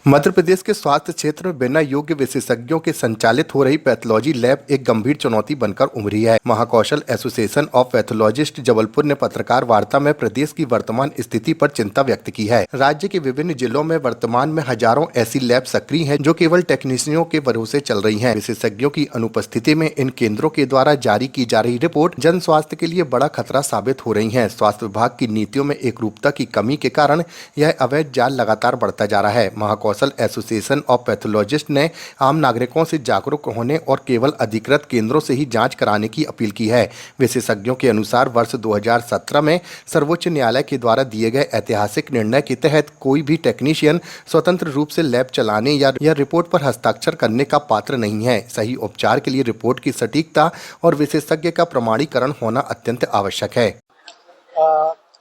मध्य प्रदेश के स्वास्थ्य क्षेत्र में बिना योग्य विशेषज्ञों के संचालित हो रही पैथोलॉजी लैब एक गंभीर चुनौती बनकर उभरी है। Mahakoshal association of pathologist Jabalpur ने पत्रकार वार्ता में प्रदेश की वर्तमान स्थिति पर चिंता व्यक्त की है। राज्य के विभिन्न जिलों में वर्तमान में हजारों ऐसी लैब सक्रिय हैं जो केवल टेक्नीशियनों के भरोसे चल रही हैं। विशेषज्ञों की अनुपस्थिति में इन केंद्रों के द्वारा जारी की जा रही रिपोर्ट जन स्वास्थ्य के लिए बड़ा खतरा साबित हो रही है। स्वास्थ्य विभाग की नीतियों में एकरूपता की कमी के कारण यह अवैध जाल लगातार बढ़ता जा रहा है। महाकौशल एसोसिएशन ऑफ पैथोलॉजिस्ट ने आम नागरिकों से जागरूक होने और केवल अधिकृत केंद्रों से ही जांच कराने की अपील की है। विशेषज्ञों के अनुसार वर्ष 2017 में सर्वोच्च न्यायालय के द्वारा दिए गए ऐतिहासिक निर्णय के तहत कोई भी टेक्नीशियन स्वतंत्र रूप से लैब चलाने या रिपोर्ट पर हस्ताक्षर करने का पात्र नहीं है। सही उपचार के लिए रिपोर्ट की सटीकता और विशेषज्ञ का प्रमाणीकरण होना अत्यंत आवश्यक है।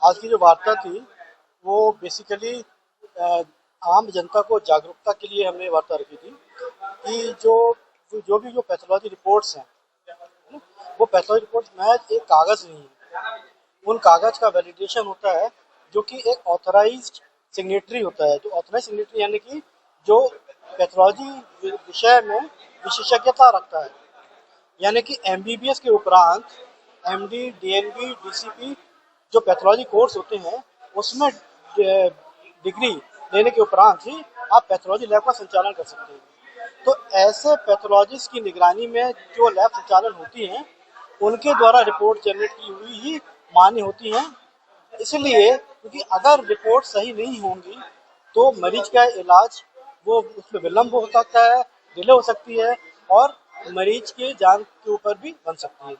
आज की जो वार्ता थी वो बेसिकली आम जनता को जागरूकता के लिए हमने वार्ता रखी थी कि जो पैथोलॉजी रिपोर्ट्स हैं वो पैथोलॉजी रिपोर्ट्स महज एक कागज़ नहीं है। उन कागज़ का वैलिडेशन होता है जो कि एक ऑथराइज्ड सिग्नेटरी होता है। जो ऑथराइज्ड सिग्नेटरी यानी कि जो पैथोलॉजी विषय में विशेषज्ञता रखता है, यानी कि MBBS के उपरांत MD, DNB, DCP जो पैथोलॉजी कोर्स होते हैं उसमें डिग्री लेने के उपरांत ही आप पैथोलॉजी लैब का संचालन कर सकते हैं। तो ऐसे पैथोलॉजिस्ट की निगरानी में जो लैब संचालन होती हैं उनके द्वारा रिपोर्ट जनरेट की हुई ही मान्य होती हैं। इसलिए क्योंकि अगर रिपोर्ट सही नहीं होंगी तो मरीज का इलाज वो उसमें विलम्ब हो सकता है, डिले हो सकती है और मरीज की जान के ऊपर भी बन सकती है।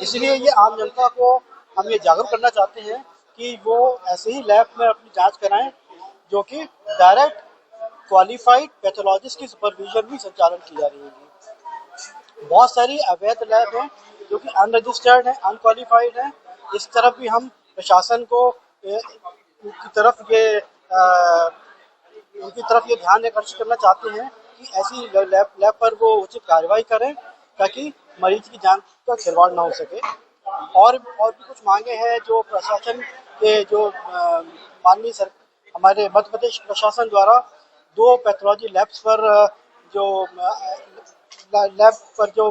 इसलिए ये आम जनता को हम ये जागरूक करना चाहते हैं कि वो ऐसे ही लैब में अपनी जांच कराएं जो कि डायरेक्ट क्वालिफाइड पैथोलॉजिस्ट की सुपरविजन में संचालन की जा रही है। बहुत सारी अवैध लैब हैं जो कि अनरजिस्टर्ड हैं, अनक्वालिफाइड हैं। इस तरफ भी हम प्रशासन को उनकी तरफ ये ध्यान आकर्षित करना चाहते हैं कि ऐसी लैब पर वो उचित कार्रवाई करें ताकि मरीज की जान का खिलवाड़ ना हो सके। और भी कुछ मांगे हैं जो प्रशासन के जो माननीय हमारे मध्य प्रदेश प्रशासन द्वारा 2 पैथोलॉजी लैब्स पर जो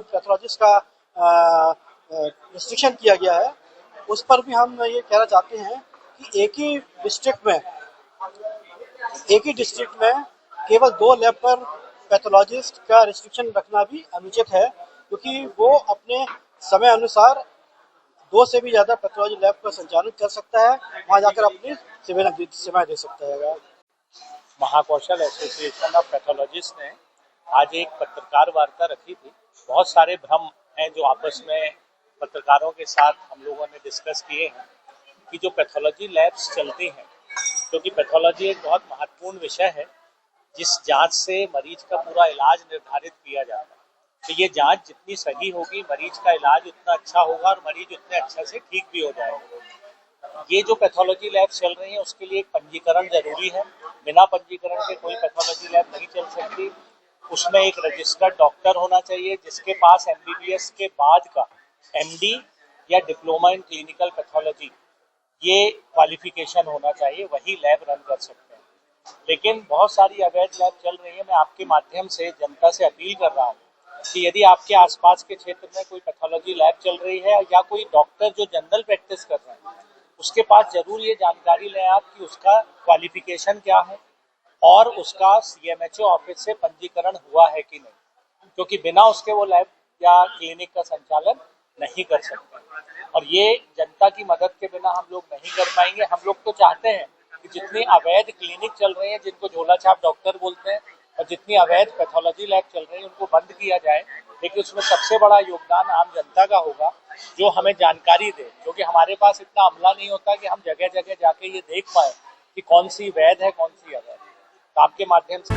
पैथोलॉजिस्ट का रिस्ट्रिक्शन किया गया है उस पर भी हम ये कहना चाहते हैं कि एक ही डिस्ट्रिक्ट में केवल 2 लैब पर पैथोलॉजिस्ट का रिस्ट्रिक्शन रखना भी अनुचित है, क्योंकि वो अपने समय अनुसार 2 से भी ज़्यादा पैथोलॉजी लैब का संचालन कर सकता है, वहाँ जाकर अपनी सेवाएं दे सकता है। महाकौशल एसोसिएशन ऑफ पैथोलॉजिस्ट ने आज एक पत्रकार वार्ता रखी थी। बहुत सारे भ्रम हैं जो आपस में पत्रकारों के साथ हम लोगों ने डिस्कस किए हैं कि जो पैथोलॉजी लैब्स चलती हैं, क्योंकि पैथोलॉजी एक बहुत महत्वपूर्ण विषय है जिस जांच से मरीज का पूरा इलाज निर्धारित किया जाता है। तो ये जांच जितनी सही होगी मरीज का इलाज उतना अच्छा होगा और मरीज उतने अच्छा से ठीक भी हो जाएगा। ये जो पैथोलॉजी लैब चल रही है उसके लिए एक पंजीकरण जरूरी है। बिना पंजीकरण के कोई पैथोलॉजी लैब नहीं चल सकती। उसमें एक रजिस्टर्ड डॉक्टर होना चाहिए जिसके पास MBBS के बाद का MD या डिप्लोमा इन क्लिनिकल पैथोलॉजी ये क्वालिफिकेशन होना चाहिए, वही लैब रन कर सकते हैं। लेकिन बहुत सारी अवैध लैब चल रही है। मैं आपके माध्यम से जनता से अपील कर रहा हूँ कि यदि आपके आसपास के क्षेत्र में कोई पैथोलॉजी लैब चल रही है या कोई डॉक्टर जो जनरल प्रैक्टिस कर रहे हैं उसके पास जरूर ये जानकारी लें आप कि उसका क्वालिफिकेशन क्या है और उसका CMHO ऑफिस से पंजीकरण हुआ है कि नहीं, क्योंकि बिना उसके वो लैब या क्लिनिक का संचालन नहीं कर सकते। और ये जनता की मदद के बिना हम लोग नहीं कर पाएंगे। हम लोग तो चाहते हैं कि जितनी अवैध क्लिनिक चल रही है जिनको झोला छाप डॉक्टर बोलते हैं और जितनी अवैध पैथोलॉजी लैब चल रही है उनको बंद किया जाए, लेकिन उसमें सबसे बड़ा योगदान आम जनता का होगा जो हमें जानकारी दे, क्योंकि हमारे पास इतना अमला नहीं होता कि हम जगह जगह जाके ये देख पाए कि कौन सी वैध है कौन सी अवैध। तो आपके माध्यम से